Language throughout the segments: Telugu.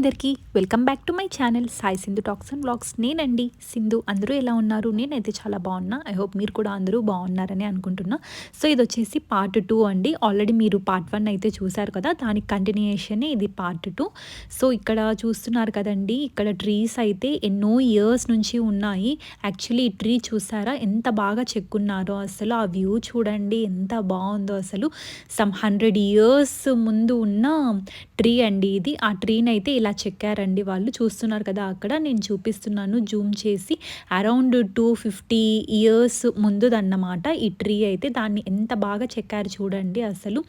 అందరికీ welcome back to my channel Sai Sindhu talks and vlogs. నేనండి సింధు. అందరూ ఎలా ఉన్నారు? నేనైతే చాలా బాగున్నా. ఐ హోప్ మీరు కూడా అందరూ బాగున్నారని అనుకుంటున్నా. సో ఇది వచ్చేసి పార్ట్ 2 అండి. ఆల్రెడీ మీరు పార్ట్ 1 అయితే చూసారు కదా, దానికి కంటిన్యూషనే ఇది పార్ట్ 2. సో ఇక్కడ చూస్తున్నారు కదండి, ఇక్కడ ట్రీస్ అయితే ఎన్నో ఇయర్స్ నుంచి ఉన్నాయి. యాక్చువల్లీ ఈ ట్రీ చూసారా ఎంత బాగా చెక్కున్నారో, అసలు ఆ వ్యూ చూడండి ఎంత బాగుందో. అసలు సమ్ 100 ఇయర్స్ ముందు ఉన్న ట్రీ అండి ఇది. ఆ ట్రీని అయితే ఇలా చెక్కారండి వాళ్ళు. చూస్తున్నారు కదా, అక్కడ నేను చూపిస్తున్నాను జూమ్ చేసి. అరౌండ్ 250 ఇయర్స్ ముందుదన్నమాట ఈ ట్రీ అయితే. దాన్ని ఎంత బాగా చెక్కారు చూడండి. అసలు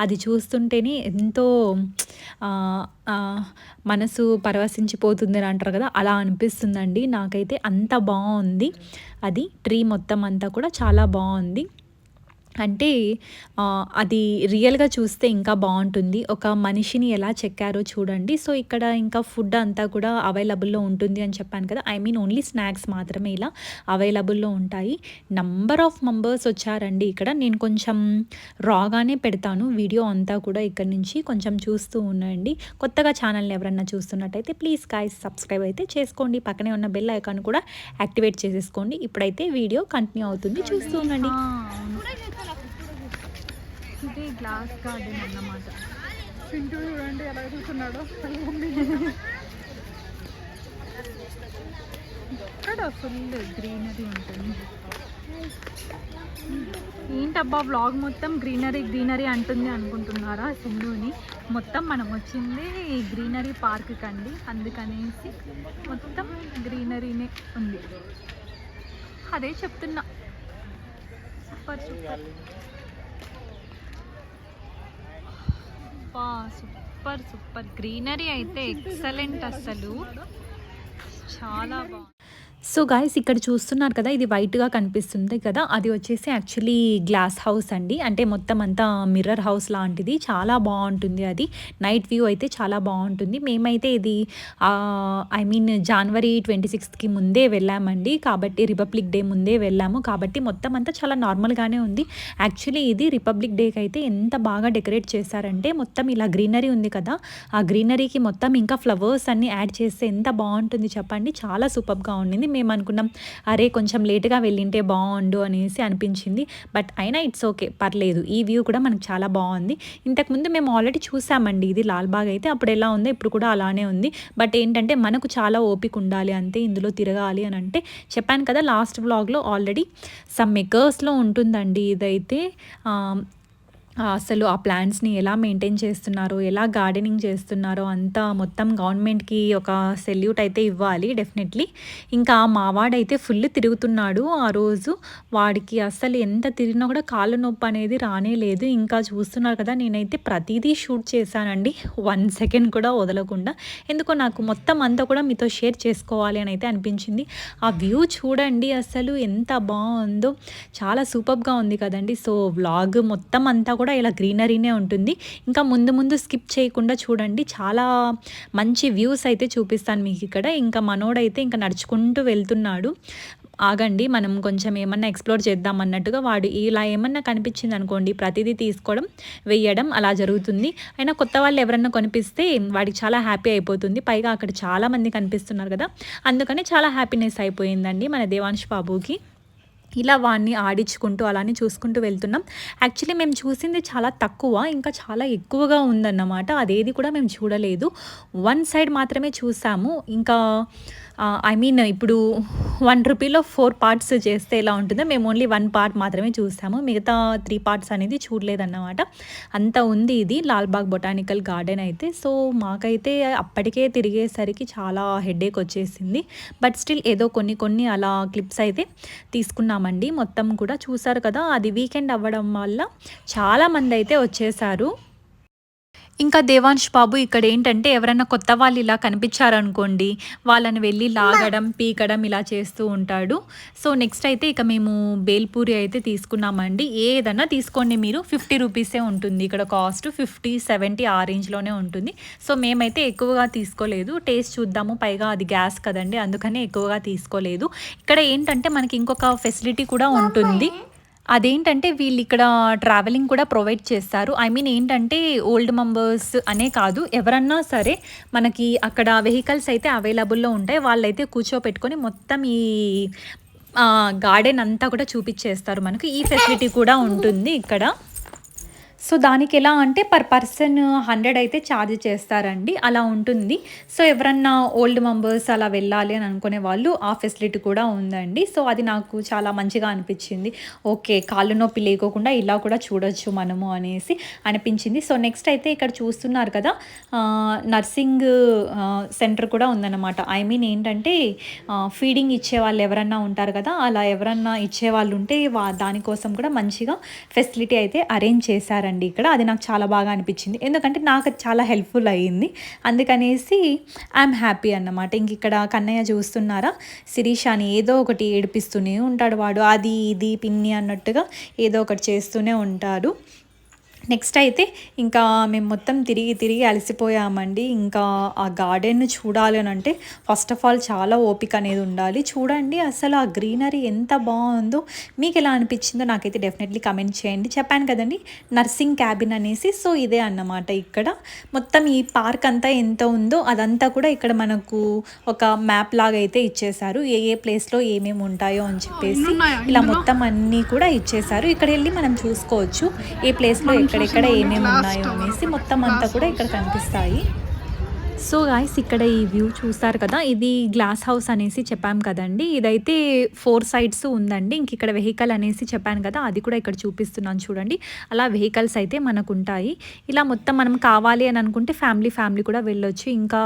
అది చూస్తుంటేనే ఎంతో మనసు పరవశించిపోతుంది అని అంటారు కదా, అలా అనిపిస్తుందండి నాకైతే. అంత బాగుంది అది ట్రీ మొత్తం అంతా కూడా చాలా బాగుంది. అంటే అది రియల్గా చూస్తే ఇంకా బాగుంటుంది. ఒక మనిషిని ఎలా చెక్కారో చూడండి. సో ఇక్కడ ఇంకా ఫుడ్ అంతా కూడా అవైలబుల్లో ఉంటుంది అని చెప్పాను కదా. ఐ మీన్ ఓన్లీ స్నాక్స్ మాత్రమే ఇలా అవైలబుల్లో ఉంటాయి. నంబర్ ఆఫ్ మెంబర్స్ వచ్చారండి ఇక్కడ. నేను కొంచెం రాగానే పెడతాను వీడియో అంతా కూడా. ఇక్కడ నుంచి కొంచెం చూస్తూ ఉండండి. కొత్తగా ఛానల్ని ఎవరన్నా చూస్తున్నట్టయితే ప్లీజ్ గాయ్స్ సబ్స్క్రైబ్ అయితే చేసుకోండి. పక్కనే ఉన్న బెల్ ఐకాన్ కూడా యాక్టివేట్ చేసేసుకోండి. ఇప్పుడైతే వీడియో కంటిన్యూ అవుతుంది, చూస్తూ ఉండండి. ఇది గ్లాస్ గార్డెన్ అన్నమాట. సింటూ చూడండి ఎలా చూస్తున్నాడో. ఇక్కడ ఫుల్ గ్రీనరీ ఉంటుంది. ఏంటబ్బా వ్లాగ్ మొత్తం గ్రీనరీ గ్రీనరీ అంటుంది అనుకుంటున్నారా? సింధుని మొత్తం మనం వచ్చింది గ్రీనరీ పార్క్ కండి, అందుకనేసి మొత్తం గ్రీనరీనే ఉంది. అదే చెప్తున్నా. Super super super super greenery అయితే ఎక్సలెంట్. అసలు చాలా బాగుంది. సో గాయస్ ఇక్కడ చూస్తున్నారు కదా, ఇది వైట్గా కనిపిస్తుంది కదా, అది వచ్చేసి యాక్చువల్లీ గ్లాస్ హౌస్ అండి. అంటే మొత్తం అంతా మిర్రర్ హౌస్ లాంటిది. చాలా బాగుంటుంది అది. నైట్ వ్యూ అయితే చాలా బాగుంటుంది. మేమైతే ఇది ఐ మీన్ జనవరి 26కి ముందే వెళ్ళామండి. కాబట్టి రిపబ్లిక్ డే ముందే వెళ్ళాము కాబట్టి మొత్తం అంతా చాలా నార్మల్గానే ఉంది. యాక్చువల్లీ ఇది రిపబ్లిక్ డేకి అయితే ఎంత బాగా డెకరేట్ చేశారంటే, మొత్తం ఇలా గ్రీనరీ ఉంది కదా, ఆ గ్రీనరీకి మొత్తం ఇంకా ఫ్లవర్స్ అన్నీ యాడ్ చేస్తే ఎంత బాగుంటుంది చెప్పండి. చాలా సూపర్గా ఉండింది. మేము అనుకున్నాం అరే కొంచెం లేట్గా వెళ్ళింటే బాగుండు అనేసి అనిపించింది. బట్ అయినా ఇట్స్ ఓకే, పర్లేదు. ఈ వ్యూ కూడా మనకు చాలా బాగుంది. ఇంతకుముందు మేము ఆల్రెడీ చూసామండి ఇది లాల్బాగ్ అయితే. అప్పుడు ఎలా ఉందో ఇప్పుడు కూడా అలానే ఉంది. బట్ ఏంటంటే మనకు చాలా ఓపిక ఉండాలి అంతే ఇందులో తిరగాలి అని. అంటే చెప్పాను కదా లాస్ట్ వ్లాగ్లో, ఆల్రెడీ సమ్ ఎకర్స్లో ఉంటుందండి ఇదైతే. అసలు ఆ ప్లాంట్స్ని ఎలా మెయింటైన్ చేస్తున్నారో, ఎలా గార్డెనింగ్ చేస్తున్నారో అంతా మొత్తం గవర్నమెంట్కి ఒక సెల్యూట్ అయితే ఇవ్వాలి డెఫినెట్లీ. ఇంకా మావాడైతే ఫుల్ తిరుగుతున్నాడు ఆ రోజు. వాడికి అసలు ఎంత తిరిగినా కూడా కాళ్ళు నొప్పి అనేది రానే లేదు. ఇంకా చూస్తున్నారు కదా, నేనైతే ప్రతిదీ షూట్ చేశానండి 1 సెకండ్ కూడా వదలకుండా. ఎందుకో నాకు మొత్తం అంతా కూడా మీతో షేర్ చేసుకోవాలి అని అయితే అనిపించింది. ఆ వ్యూ చూడండి అసలు ఎంత బాగుందో, చాలా సూపర్గా ఉంది కదండి. సో వ్లాగ్ మొత్తం అంతా కూడా ఇలా గ్రీనరీనే ఉంటుంది. ఇంకా ముందు ముందు స్కిప్ చేయకుండా చూడండి, చాలా మంచి వ్యూస్ అయితే చూపిస్తాను మీకు ఇక్కడ. ఇంకా మనోడైతే ఇంకా నడుచుకుంటూ వెళ్తున్నాడు. ఆగండి మనం కొంచెం ఏమన్నా ఎక్స్ప్లోర్ చేద్దాం అన్నట్టుగా. వాడు ఇలా ఏమన్నా కనిపించింది అనుకోండి, ప్రతిదీ తీసుకోవడం వేయడం అలా జరుగుతుంది. అయినా కొత్త వాళ్ళు ఎవరన్నా కొనిపిస్తే వాడికి చాలా హ్యాపీ అయిపోతుంది. పైగా అక్కడ చాలామంది కనిపిస్తున్నారు కదా, అందుకని చాలా హ్యాపీనెస్ అయిపోయిందండి మన దేవాంశ్ బాబుకి. ఇలా వాడిని ఆడించుకుంటూ అలానే చూసుకుంటూ వెళ్తున్నాం. యాక్చువల్లీ మేము చూసింది చాలా తక్కువ, ఇంకా చాలా ఎక్కువగా ఉందన్నమాట. అదేది కూడా మేము చూడలేదు. 1 సైడ్ మాత్రమే చూసాము. ఇంకా ఐ మీన్ ఇప్పుడు 1 రూపీలో 4 పార్ట్స్ చేస్తే ఎలా ఉంటుందో, మేము ఓన్లీ 1 పార్ట్ మాత్రమే చూసాము. మిగతా 3 పార్ట్స్ అనేది చూడలేదన్నమాట. అంత ఉంది ఇది లాల్బాగ్ బొటానికల్ గార్డెన్ అయితే. సో మాకైతే అప్పటికే తిరిగేసరికి చాలా హెడేక్ వచ్చేసింది. బట్ స్టిల్ ఏదో కొన్ని అలా క్లిప్స్ అయితే తీసుకున్నామండి. మొత్తం కూడా చూసారు కదా, అది వీకెండ్ అవ్వడం వల్ల చాలామంది అయితే వచ్చేసారు. ఇంకా దేవాంశ్ బాబు ఇక్కడ ఏంటంటే, ఎవరైనా కొత్త వాళ్ళు ఇలా కనిపించారనుకోండి, వాళ్ళని వెళ్ళి లాగడం పీకడం ఇలా చేస్తూ ఉంటాడు. సో నెక్స్ట్ అయితే ఇక మేము బేల్పూరి అయితే తీసుకున్నామండి. ఏదన్నా తీసుకోండి మీరు, 50 రూపీసే ఉంటుంది ఇక్కడ కాస్ట్. 50, 70 ఆ రేంజ్లోనే ఉంటుంది. సో మేమైతే ఎక్కువగా తీసుకోలేదు, టేస్ట్ చూద్దాము, పైగా అది గ్యాస్ కదండి అందుకని ఎక్కువగా తీసుకోలేదు. ఇక్కడ ఏంటంటే మనకి ఇంకొక ఫెసిలిటీ కూడా ఉంటుంది. అదేంటంటే వీళ్ళు ఇక్కడ ట్రావెలింగ్ కూడా ప్రొవైడ్ చేస్తారు. ఐ మీన్ ఏంటంటే ఓల్డ్ మెంబర్స్ అనే కాదు, ఎవరన్నా సరే మనకి అక్కడ వెహికల్స్ అయితే అవైలబుల్‌లో ఉంటాయి. వాళ్ళైతే కూర్చోపెట్టుకొని మొత్తం ఈ గార్డెన్ అంతా కూడా చూపిచ్చేస్తారు మనకు. ఈ ఫెసిలిటీ కూడా ఉంటుంది ఇక్కడ. సో దానికి ఎలా అంటే పర్ పర్సన్ 100 అయితే ఛార్జ్ చేస్తారండి, అలా ఉంటుంది. సో ఎవరన్నా ఓల్డ్ మెంబర్స్ అలా వెళ్ళాలి అని అనుకునే వాళ్ళు ఆ ఫెసిలిటీ కూడా ఉందండి. సో అది నాకు చాలా మంచిగా అనిపించింది. ఓకే, కాళ్ళు నొప్పి లేకోకుండా ఇలా కూడా చూడొచ్చు మనము అనేసి అనిపించింది. సో నెక్స్ట్ అయితే ఇక్కడ చూస్తున్నారు కదా, నర్సింగ్ సెంటర్ కూడా ఉందన్నమాట. ఐ మీన్ ఏంటంటే ఫీడింగ్ ఇచ్చే వాళ్ళు ఎవరన్నా ఉంటారు కదా, అలా ఎవరన్నా ఇచ్చేవాళ్ళు ఉంటే దానికోసం కూడా మంచిగా ఫెసిలిటీ అయితే అరేంజ్ చేశారండి ఇక్కడ. అది నాకు చాలా బాగా అనిపించింది, ఎందుకంటే నాకు చాలా హెల్ప్ఫుల్ అయ్యింది. అందుకనేసి ఐఎమ్ హ్యాపీ అన్నమాట. ఇంక ఇక్కడ కన్నయ్య చూస్తున్నారా, శిరీషాని ఏదో ఒకటి ఏడిపిస్తూనే ఉంటాడు వాడు. అది ఇది పిన్ని అన్నట్టుగా ఏదో ఒకటి చేస్తూనే ఉంటాడు. నెక్స్ట్ అయితే ఇంకా మేము మొత్తం తిరిగి అలసిపోయామండి. ఇంకా ఆ గార్డెన్ చూడాలి అని అంటే ఫస్ట్ ఆఫ్ ఆల్ చాలా ఓపిక అనేది ఉండాలి. చూడండి అసలు ఆ గ్రీనరీ ఎంత బాగుందో. మీకు ఎలా అనిపించిందో నాకైతే డెఫినెట్లీ కమెంట్ చేయండి. చెప్పాను కదండి నర్సింగ్ క్యాబిన్ అనేసి. సో ఇదే అన్నమాట. ఇక్కడ మొత్తం ఈ పార్క్ అంతా ఎంత ఉందో అదంతా కూడా ఇక్కడ మనకు ఒక మ్యాప్ లాగా అయితే ఇచ్చేశారు. ఏ ప్లేస్లో ఏమేమి ఉంటాయో అని చెప్పేసి ఇలా మొత్తం అన్నీ కూడా ఇచ్చేశారు. ఇక్కడ వెళ్ళి మనం చూసుకోవచ్చు ఏ ప్లేస్లో ఎక్కడెక్కడ ఏమేమి ఉన్నాయో అనేసి. మొత్తం అంతా కూడా ఇక్కడ కనిపిస్తాయి. సో గాయ్స్ ఇక్కడ ఈ వ్యూ చూస్తారు కదా, ఇది గ్లాస్ హౌస్ అనేసి చెప్పాం కదండి. ఇదైతే 4 సైడ్స్ ఉందండి. ఇంక ఇక్కడ వెహికల్ అనేసి చెప్పాను కదా, అది కూడా ఇక్కడ చూపిస్తున్నాను చూడండి. అలా వెహికల్స్ అయితే మనకు ఉంటాయి. ఇలా మొత్తం మనం కావాలి అని అనుకుంటే ఫ్యామిలీ కూడా వెళ్ళొచ్చు. ఇంకా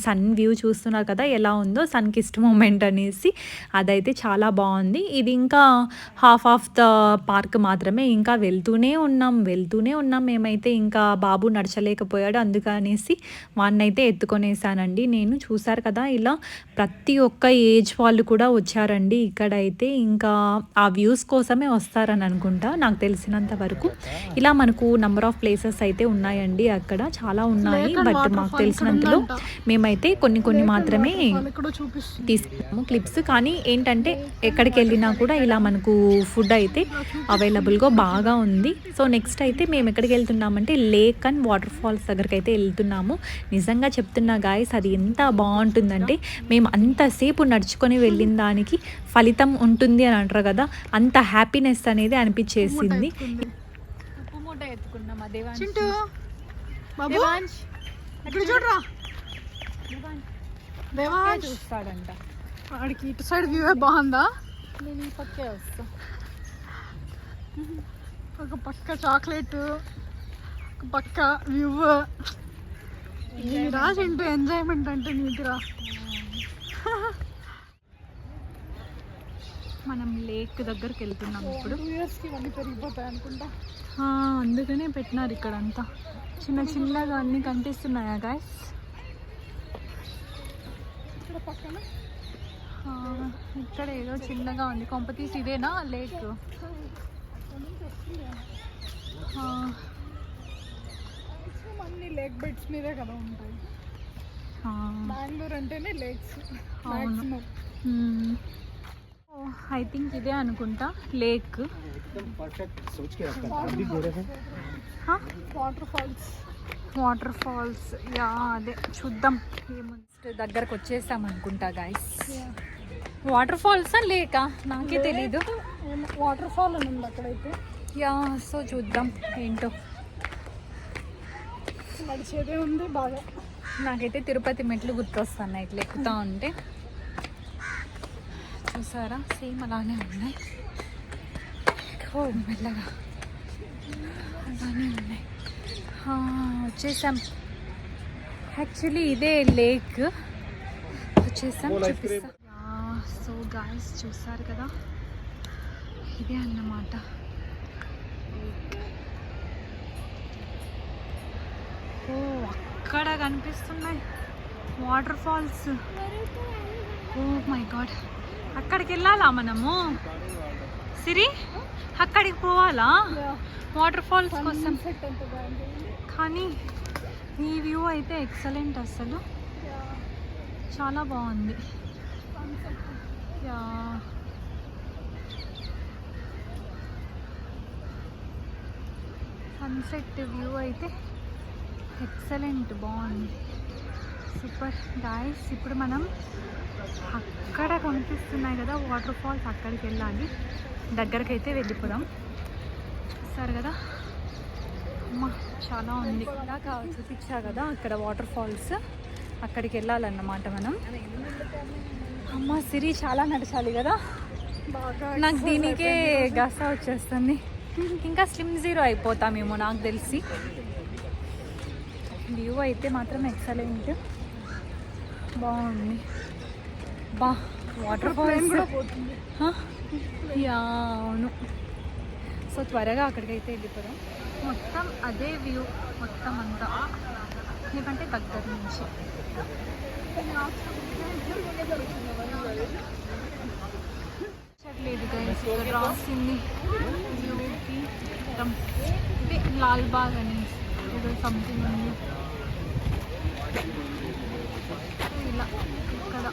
సన్ వ్యూ చూస్తున్నారు కదా ఎలా ఉందో, సన్ కిస్ట్ మూమెంట్ అనేసి. అదైతే చాలా బాగుంది. ఇది ఇంకా హాఫ్ ఆఫ్ ద పార్క్ మాత్రమే. ఇంకా వెళ్తూనే ఉన్నాం మేమైతే. ఇంకా బాబు నడచలేకపోయాడు, అందుకనేసి వాన్నైతే ఎత్తుకొనేసానండి నేను. చూసారు కదా ఇలా ప్రతి ఒక్క ఏజ్ వాళ్ళు కూడా వచ్చారండి ఇక్కడైతే. ఇంకా ఆ వ్యూస్ కోసమే వస్తారని అనుకుంటా నాకు తెలిసినంత వరకు. ఇలా మనకు నంబర్ ఆఫ్ ప్లేసెస్ అయితే ఉన్నాయండి అక్కడ, చాలా ఉన్నాయి. బట్ మాకు తెలిసినంతలో మేమైతే కొన్ని మాత్రమే తీసుకున్నాము క్లిప్స్. కానీ ఏంటంటే ఎక్కడికి వెళ్ళినా కూడా ఇలా మనకు ఫుడ్ అయితే అవైలబుల్గా బాగా ఉంది. సో నెక్స్ట్ అయితే మేము ఎక్కడికి వెళ్తున్నామంటే లేక్ అండ్ వాటర్ ఫాల్స్ దగ్గరికి అయితే వెళ్తున్నాము. నిజంగా చెప్తున్నా గాయస్, అది ఎంత బాగుంటుందంటే మేము అంతసేపు నడుచుకొని వెళ్ళిన దానికి ఫలితం ఉంటుంది అని అంటారు కదా, అంత హ్యాపీనెస్ అనేది అనిపించేసింది. చూస్తాడంట వాడికి. ఇటు సైడ్ వ్యూ బాగుందా? నేను ఈ పక్కే వస్తా. ఒక పక్క చాక్లెట్, ఒక పక్క వ్యూ. రా చింటూ, ఎంజాయ్మెంట్ అంటే నీకురా. మనం లేక్ దగ్గరికి వెళ్తున్నాం ఇప్పుడు. ఇవన్నీ పెరిగిపోతాయి అనుకుంటా, అందుకనే పెట్టినారు ఇక్కడ అంతా. చిన్నగా అన్నీ కనిపిస్తున్నాయా గాయస్? ఇక్కడ పక్కన ఇక్కడ ఏదో చిన్నగా ఉంది. కొంపతీసి ఇదేనా లేక్? అన్ని లేక్ బెడ్స్ మీదే కదా ఉంటాయి. బెంగళూరు అంటేనే లేక్స్. ఐ థింక్ ఇదే అనుకుంటా లేక్. వాటర్ ఫాల్స్ యా, అదే చూద్దాం. దగ్గరకు వచ్చేసాం అనుకుంటా గాయస్. వాటర్ ఫాల్సా లేకా నాకే తెలీదు. వాటర్ ఫాల్ అని ఉంది అక్కడైతే. యా, సో చూద్దాం ఏంటో. నడిచేదే ఉంది బాగా. నాకైతే తిరుపతి మెట్లు గుర్తొస్తున్నాయి ఇట్లా ఎక్కుతా ఉంటే. చూసారా, సేమ్ అలానే ఉన్నాయి. మెల్లగా అలానే ఉన్నాయి. వచ్చేసాం. యాక్చువల్లీ ఇదే లేక్. వచ్చేసాం, చూపిస్తా. సో గాయస్ చూసారు కదా, ఇదే అన్నమాట. అక్కడ కనిపిస్తున్నాయి waterfalls. Oh my god, అక్కడికి వెళ్ళాలా మనము? సిరి, అక్కడికి పోవాలా వాటర్ ఫాల్స్ కోసం? కానీ ఈ వ్యూ అయితే ఎక్సలెంట్, అసలు చాలా బాగుంది. యా, సన్సెట్ వ్యూ అయితే ఎక్సలెంట్, బాగుంది, సూపర్ గాయస్. ఇప్పుడు మనం అక్కడ కనిపిస్తున్నాయి కదా వాటర్ ఫాల్స్, అక్కడికి వెళ్ళాలి. దగ్గరికి అయితే వెళ్ళిపోదాం. చూస్తారు కదా, అమ్మ చాలా ఉంది. ఇందాక చూపించా కదా అక్కడ వాటర్ ఫాల్స్, అక్కడికి వెళ్ళాలన్నమాట మనం. అమ్మ సిరి చాలా నడచాలి కదా, నాకు దీనికే గస వచ్చేస్తుంది. ఇంకా స్లిమ్ జీరో అయిపోతామేమో నాకు తెలిసి. వ్యూ అయితే మాత్రం ఎక్సలెంట్, బాగుంది. బా వాటర్ ఫాల్స్ కూడా పోతుంది. యా అవును. సో త్వరగా అక్కడికైతే వెళ్ళిపోదాం. మొత్తం అదే వ్యూ మొత్తం అంతా, ఎందుకంటే దగ్గర నుంచి. లేదు గైస్, ఇక్కడ రాసింది వ్యూకి మొత్తం ఇదే లాల్బాగ్ అని ఏదో సంథింగ్ ఉంది. ఇలా ఇక్కడ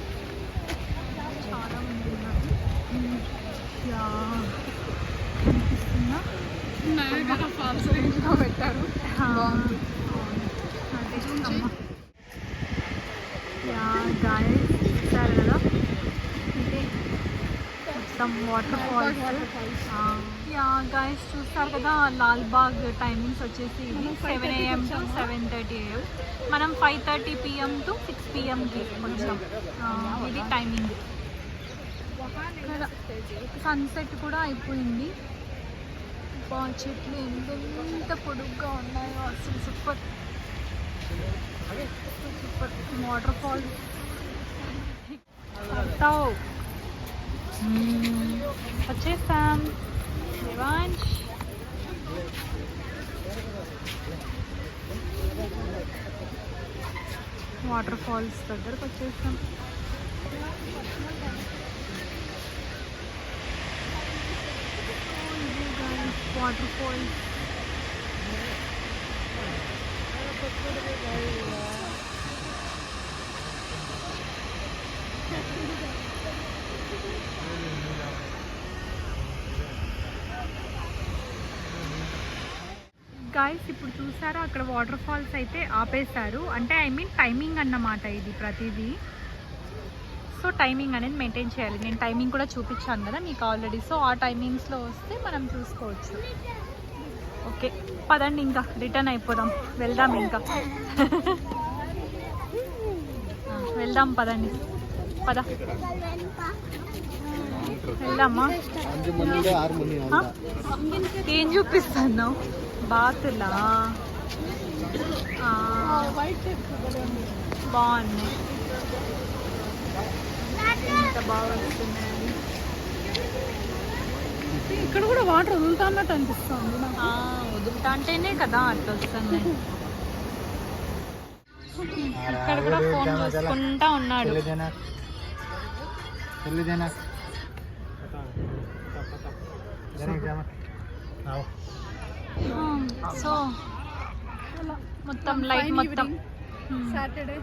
చాలా మంది ఉన్నారు. యా కనిపిస్తుందా, ఫాల్స్ పెట్టారు. అదే అమ్మ. యా గాయస్ చూసారు కదా, ఇదే మొత్తం వాటర్ ఫాల్స్. యా గాయస్ చూస్తారు కదా, లాల్బాగ్ టైమింగ్స్ వచ్చేసి 7 AM to 7:30 AM. మనం 5:30 PM to 6 PMకి వచ్చాం. ఇది టైమింగ్. సన్సెట్ కూడా అయిపోయింది. చెట్లు ఎంత పొడుగ్గా ఉన్నాయో అసలు, సూపర్ సూపర్. వాటర్ ఫాల్స్ వచ్చేసాం. రివాంచ్ వాటర్ ఫాల్స్ దగ్గరకు వచ్చేసాం. Waterfalls guys. ఇప్పుడు చూసారా అక్కడ వాటర్ ఫాల్స్ అయితే ఆపేశారు, అంటే ఐ మీన్ టైమింగ్ అన్నమాట ఇది ప్రతిదీ. సో టైమింగ్ అనేది మెయింటైన్ చేయాలి. నేను టైమింగ్ కూడా చూపించాను కదా మీకు ఆల్రెడీ. సో ఆ టైమింగ్స్లో వస్తే మనం చూసుకోవచ్చు. ఓకే పదండి, ఇంకా రిటర్న్ అయిపోదాం, వెళ్దాం. ఇంకా వెళ్దాం పదండి, పద వెళ్దామా. ఏం చూపిస్తున్నావు, బాతులా? బాగున్నాయి, ఎంత బాగా వస్తున్నాయి. ఇక్కడ కూడా వాటర్ వదులుతా అన్నట్టు అనిపిస్తుంది. వదులుతా అంటేనే కదా అట్లా వస్తుంది. ఇక్కడ కూడా ఫోన్ చూసుకుంటా ఉన్నాడు. సో మొత్తం లైట్ మొత్తం సాటర్డే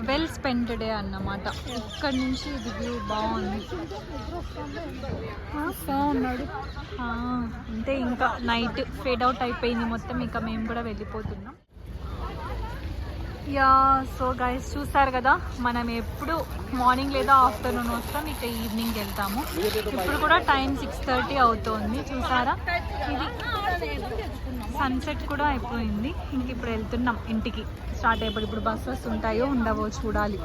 వెల్ స్పెండ్ డే అన్నమాట. ఇక్కడ నుంచి ఇది వ్యూ బాగుంది. అంతే, ఇంకా నైట్ ఫేడ్ అవుట్ అయిపోయింది మొత్తం, ఇంకా మేము కూడా వెళ్ళిపోతున్నాం. యా సో గైస్ చూసారు కదా, మనం ఎప్పుడు మార్నింగ్ లేదా ఆఫ్టర్నూన్ వస్తాం, ఇక ఈవినింగ్ వెళ్తాము. ఇప్పుడు కూడా టైం 6:30 అవుతోంది. చూసారా, ఇది సన్సెట్ కూడా అయిపోయింది. ఇంక ఇప్పుడు వెళ్తున్నాం ఇంటికి, స్టార్ట్ అయిపోయి. ఇప్పుడు బస్సెస్ ఉంటాయో ఉండవో చూడాలి.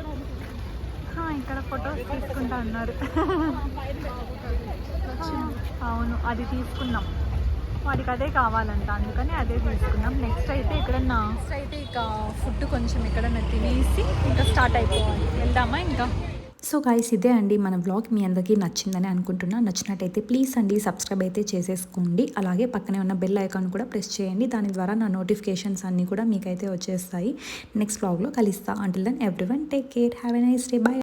ఇక్కడ ఫొటోస్ తీసుకుంటా ఉన్నారు. అవును, అది తీసుకున్నాం, వాడికి అదే కావాలంట, అందుకని అదే తీసుకున్నాం. నెక్స్ట్ అయితే ఎక్కడన్నా ఇక ఫుడ్ కొంచెం ఎక్కడన్నా తినేసి ఇంకా స్టార్ట్ అయిపోవాలి. వెళ్దామా ఇంకా. సో గైస్ ఇదే అండి మన వ్లాగ్. మీ అందరికీ నచ్చిందని అనుకుంటున్నా. నచ్చినట్టయితే ప్లీజ్ అండి సబ్స్క్రైబ్ అయితే చేసేసుకోండి. అలాగే పక్కనే ఉన్న బెల్ ఐకాన్ కూడా ప్రెస్ చేయండి. దాని ద్వారా నా నోటిఫికేషన్స్ అన్నీ కూడా మీకైతే వచ్చేస్తాయి. నెక్స్ట్ వ్లాగ్లో కలుస్తా. Until then everyone take care, have a nice day, by.